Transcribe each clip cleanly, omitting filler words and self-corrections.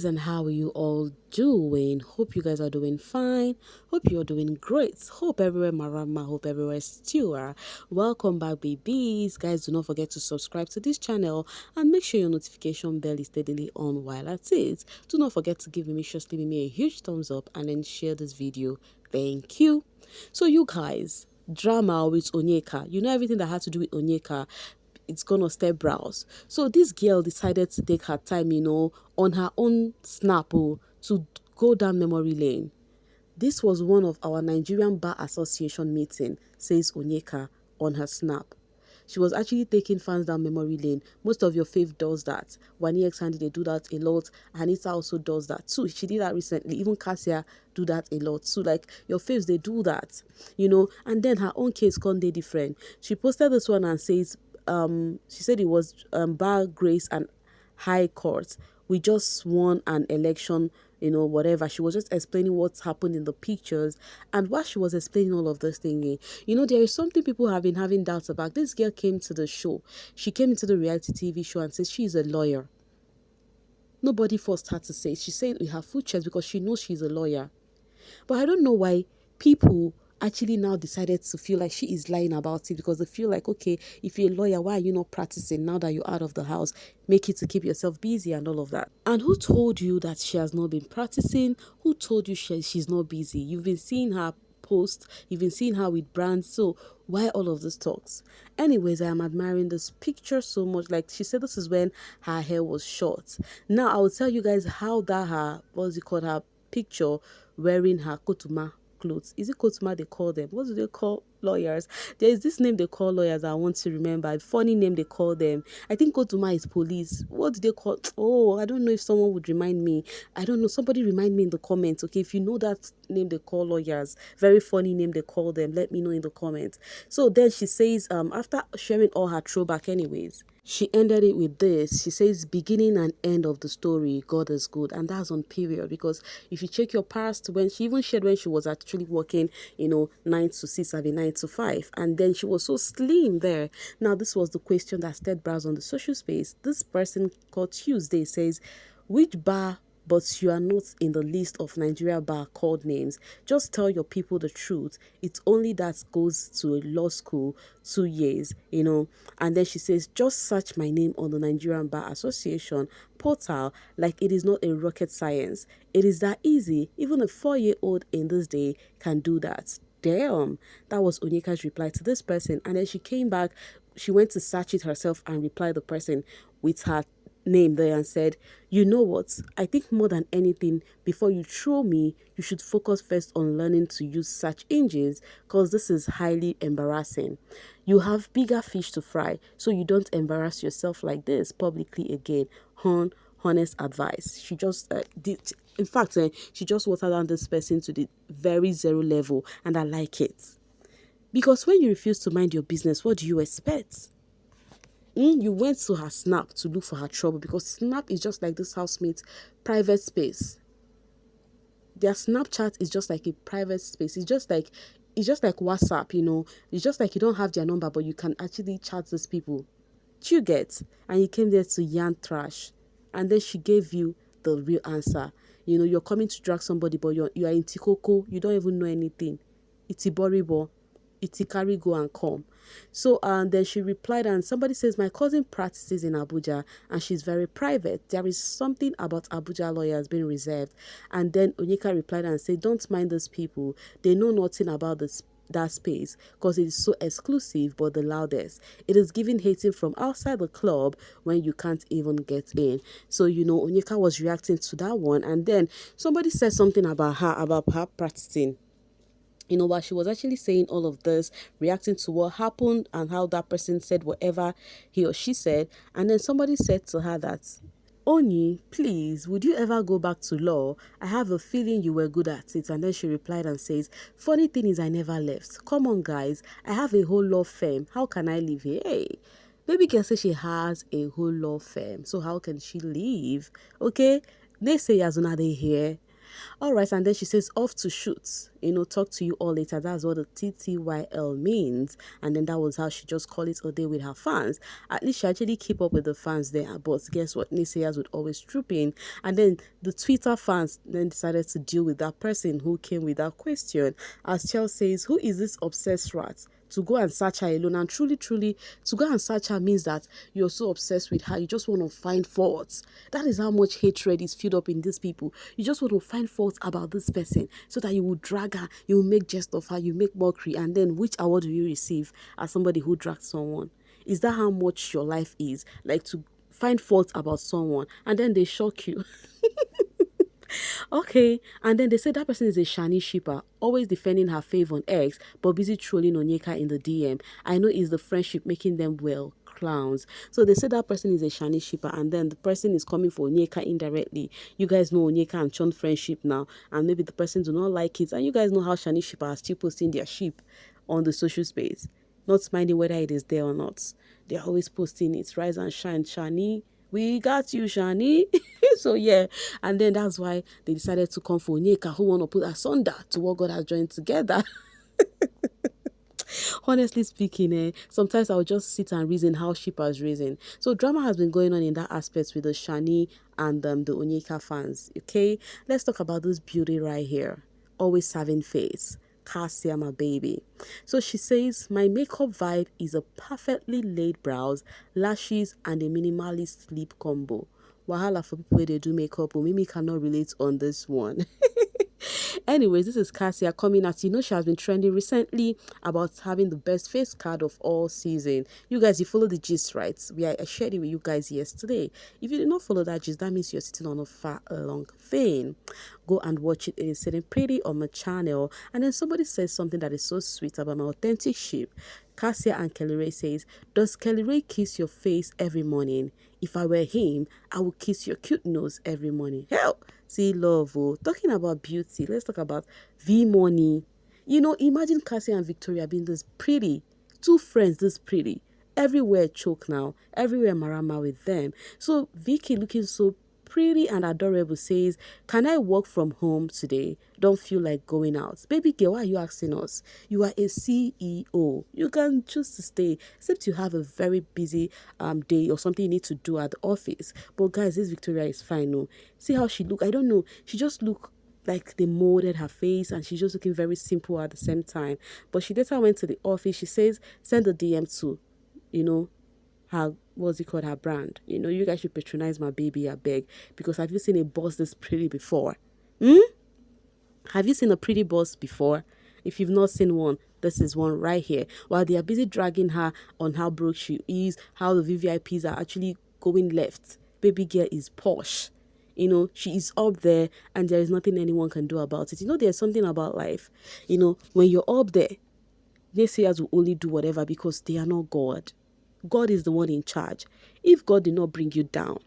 guys, and how are you all doing? Hope you guys are doing fine. Hope you're doing great. Hope everywhere marama, hope everywhere stewer. Welcome back, babies. Guys, do not forget to subscribe to this channel and make sure your notification bell is steadily on while at it. Do not forget to give me a huge thumbs up and then share this video. Thank you. So you guys, drama with Onyeka. You know everything that had to do with Onyeka. It's gonna step brows. So this girl decided to take her time, on her own snap to go down memory lane. This was one of our Nigerian Bar Association meeting, says Onyeka on her snap. She was actually taking fans down memory lane. Most of your fave does that. Wanni X Handy, they do that a lot. Anita also does that too. She did that recently. Even Kassia do that a lot too. Like your faves, they do that, And then her own case can't be different. She posted this one and says, she said it was Bar Grace and High Court. We just won an election, whatever. She was just explaining what's happened in the pictures. And while she was explaining all of this thing, there is something people have been having doubts about. This girl came to the show. She came into the reality TV show and says she's a lawyer. Nobody forced her to say it. She said with her full chest because she knows she's a lawyer. But I don't know why people actually now decided to feel like she is lying about it, because they feel like, okay, if you're a lawyer, why are you not practicing now that you're out of the house? Make it to keep yourself busy and all of that. And who told you that she has not been practicing? Who told you she's not busy? You've been seeing her post, you've been seeing her with brands, so why all of this talks? Anyways, I am admiring this picture so much. Like she said, this is when her hair was short. Now I will tell you guys how that her picture wearing her kotuma clothes. Is it kotuma they call them? What do they call lawyers? There is this name they call lawyers I want to remember. A funny name they call them. I think kotuma is police. What do they call? Oh, I don't know if someone would remind me. I don't know. Somebody remind me in the comments. Okay, if you know that name they call lawyers, very funny name they call them, let me know in the comments. So then she says, after sharing all her throwback anyways, she ended it with this. She says, beginning and end of the story, God is good. And that's on period, because if you check your past, when she even shared when she was actually working, 9 to 6, 9 to 5. And then she was so slim there. Now, this was the question that stirred brows on the social space. This person called Tuesday says, which bar but you are not in the list of Nigeria bar called names? Just tell your people the truth. It's only that goes to a law school 2 years, And then she says, just search my name on the Nigerian Bar Association portal like it is not a rocket science. It is that easy. Even a 4-year-old in this day can do that. Damn. That was Onyeka's reply to this person. And then she came back. She went to search it herself and replied the person with her name there and said, you know what, I think more than anything, before you throw me, you should focus first on learning to use search engines, because this is highly embarrassing. You have bigger fish to fry, so you don't embarrass yourself like this publicly again. Honest advice. She just in fact, she just watered down this person to the very zero level, and I like it. Because when you refuse to mind your business, what do you expect? You went to her snap to look for her trouble, because snap is just like this housemate's private space. Their Snapchat is just like a private space. It's just like WhatsApp, It's just like you don't have their number, but you can actually chat these people. Do you get? And you came there to yarn trash, and then she gave you the real answer. You're coming to drag somebody, but you are in Tikoko. You don't even know anything. It's Iboribo. It's carry go and come. So then she replied, and somebody says, my cousin practices in Abuja and she's very private. There is something about Abuja lawyers being reserved. And then Onyeka replied and said, don't mind those people. They know nothing about that space because it is so exclusive but the loudest. It is giving hating from outside the club when you can't even get in. So Onyeka was reacting to that one, and then somebody said something about her practicing. While she was actually saying all of this, reacting to what happened and how that person said whatever he or she said, and then somebody said to her that, Oni, please, would you ever go back to law? I have a feeling you were good at it. And then she replied and says, funny thing is I never left. Come on, guys. I have a whole law firm. How can I leave here? Hey, baby girl says she has a whole law firm. So how can she leave? Okay? Naysayers are not here. All right, and then she says off to shoot. Talk to you all later. That's what the TTYL means. And then that was how she just called it a day with her fans. At least she actually keep up with the fans there. But guess what? Naysayers would always troop in. And then the Twitter fans then decided to deal with that person who came with that question. As Chell says, who is this obsessed rat? To go and search her alone, and truly to go and search her means that you're so obsessed with her, you just want to find faults. That is how much hatred is filled up in these people. You just want to find faults about this person so that you will drag her, you will make jest of her, you make mockery, and then which award do you receive as somebody who dragged someone? Is that how much your life is? Like, to find faults about someone and then they shock you. Okay, and then they say that person is a Shani shipper, always defending her fave on X, but busy trolling Onyeka in the DM. I know it's the friendship making them well clowns. So they say that person is a Shani shipper, and then the person is coming for Onyeka indirectly. You guys know Onyeka and Chon friendship now, and maybe the person do not like it, and you guys know how Shani shipper are still posting their sheep on the social space, not minding whether it is there or not. They're always posting it. Rise and shine, Shani. We got you, Shani. So yeah, and then that's why they decided to come for Onyeka, who want to put asunder to what God has joined together. Honestly speaking, sometimes I'll just sit and reason how shippers reason. So drama has been going on in that aspect with the Shani and the Onyeka fans. Okay, let's talk about this beauty right here. Always serving face. Kassia, my baby. So she says, my makeup vibe is a perfectly laid brows, lashes, and a minimalist lip combo. Wahala for people where they do makeup, but Mimi cannot relate on this one. Anyways, this is Kassia coming at you. She has been trending recently about having the best face card of all season. You guys, you follow the gist, right? I shared it with you guys yesterday. If you did not follow that gist, that means you're sitting on a far long vein. Go and watch it. It is sitting pretty on my channel. And then somebody says something that is so sweet about my authentic sheep. Kassia and Kelly Ray says, does Kelly Ray kiss your face every morning? If I were him, I would kiss your cute nose every morning. Hell, see love. Oh. Talking about beauty, let's talk about V-Money. Imagine Kassia and Victoria being this pretty. Two friends this pretty. Everywhere choke now. Everywhere marama with them. So Vicky looking so pretty and adorable says, can I work from home today? Don't feel like going out. Baby girl, why are you asking us? You are a CEO. You can choose to stay, except you have a very busy day or something you need to do at the office. But guys, this Victoria is fine. No, see how she look. I don't know. She just look like they molded her face and she's just looking very simple at the same time. But she later went to the office. She says, send a DM to, her, what's it called, her brand. You guys should patronize my baby, I beg. Because have you seen a boss this pretty before? Have you seen a pretty boss before? If you've not seen one, this is one right here. While they are busy dragging her on how broke she is, how the VVIPs are actually going left, baby girl is posh. She is up there and there is nothing anyone can do about it. There's something about life. When you're up there, naysayers will only do whatever because they are not God. God is the one in charge. If God did not bring you down,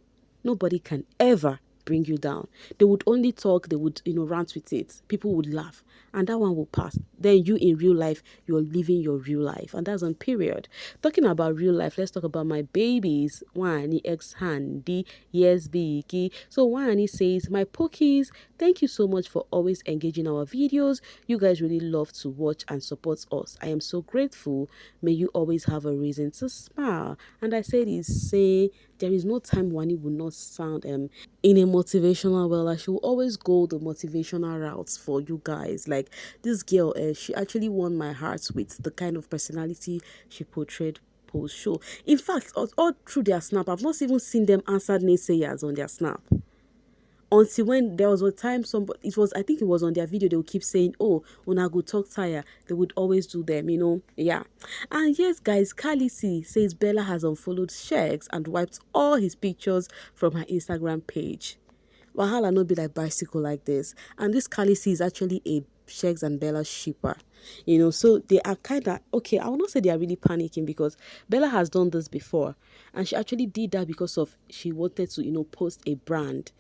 nobody can ever bring you down. They would only talk, they would, rant with it. People would laugh and that one will pass. Then you in real life, you're living your real life. And that's on period. Talking about real life, let's talk about my babies. Wanni X Handy, yes, Biki. So Wanni says, my pokies, thank you so much for always engaging our videos. You guys really love to watch and support us. I am so grateful. May you always have a reason to smile. And I said, there is no time Wanni will not sound in a motivational well. She will always go the motivational routes for you guys. Like this girl, she actually won my heart with the kind of personality she portrayed post show. In fact, all through their snap, I've not even seen them answer naysayers on their snap. Until when there was a time I think it was on their video, they would keep saying, oh, when I go talk tire, they would always do them, yeah. And yes, guys, Khaleesi says Bella has unfollowed Sheggz and wiped all his pictures from her Instagram page. Wahala no be like bicycle like this. And this Khaleesi is actually a Sheggz and Bella shipper. So they are kind of, okay, I will not say they are really panicking because Bella has done this before. And she actually did that because of she wanted to, post a brand.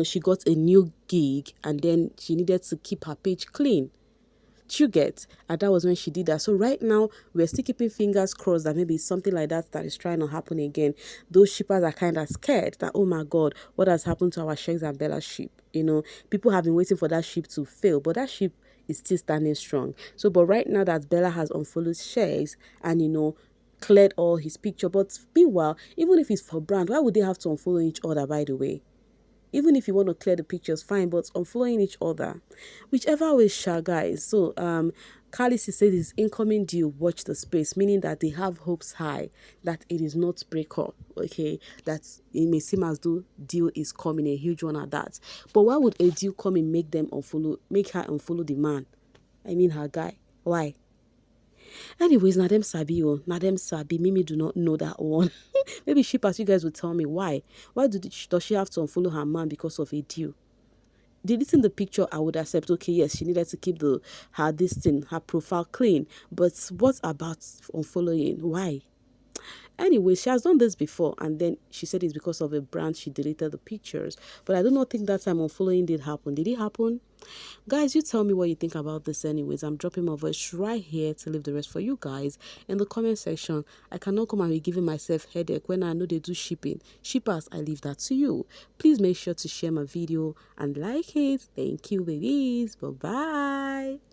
She got a new gig and then she needed to keep her page clean You get? And that was when she did that. So right now, we're still keeping fingers crossed that maybe something like that is trying to happen again. Those shippers are kind of scared that, oh my God, what has happened to our Sheggz and Bella ship? You know, people have been waiting for that ship to fail, but that ship is still standing strong. So, but right now that Bella has unfollowed Sheggz and, you know, cleared all his picture, but meanwhile, even if it's for brand, why would they have to unfollow each other, by the way? Even if you want to clear the pictures, fine, but unfollowing each other. Whichever way, guys. So, Khaleesi said his incoming deal, watch the space, meaning that they have hopes high that it is not break up, okay? That it may seem as though deal is coming, a huge one at that. But why would a deal come and make her unfollow the man? I mean her guy. Why? Anyways, na them sabi oh, na them sabi. Mimi do not know that one. Maybe shippers, you guys will tell me why. Why does she have to unfollow her man because of a deal? Deleting the picture, I would accept. Okay, yes, she needed to keep her profile clean. But what about unfollowing? Why? Anyway, she has done this before, and then she said it's because of a brand she deleted the pictures. But I do not think that time unfollowing did happen. Did it happen? Guys, you tell me what you think about this anyways. I'm dropping my voice right here to leave the rest for you guys in the comment section. I cannot come and be giving myself headache when I know they do shipping. Shippers, I leave that to you. Please make sure to share my video and like it. Thank you, babies. Bye-bye.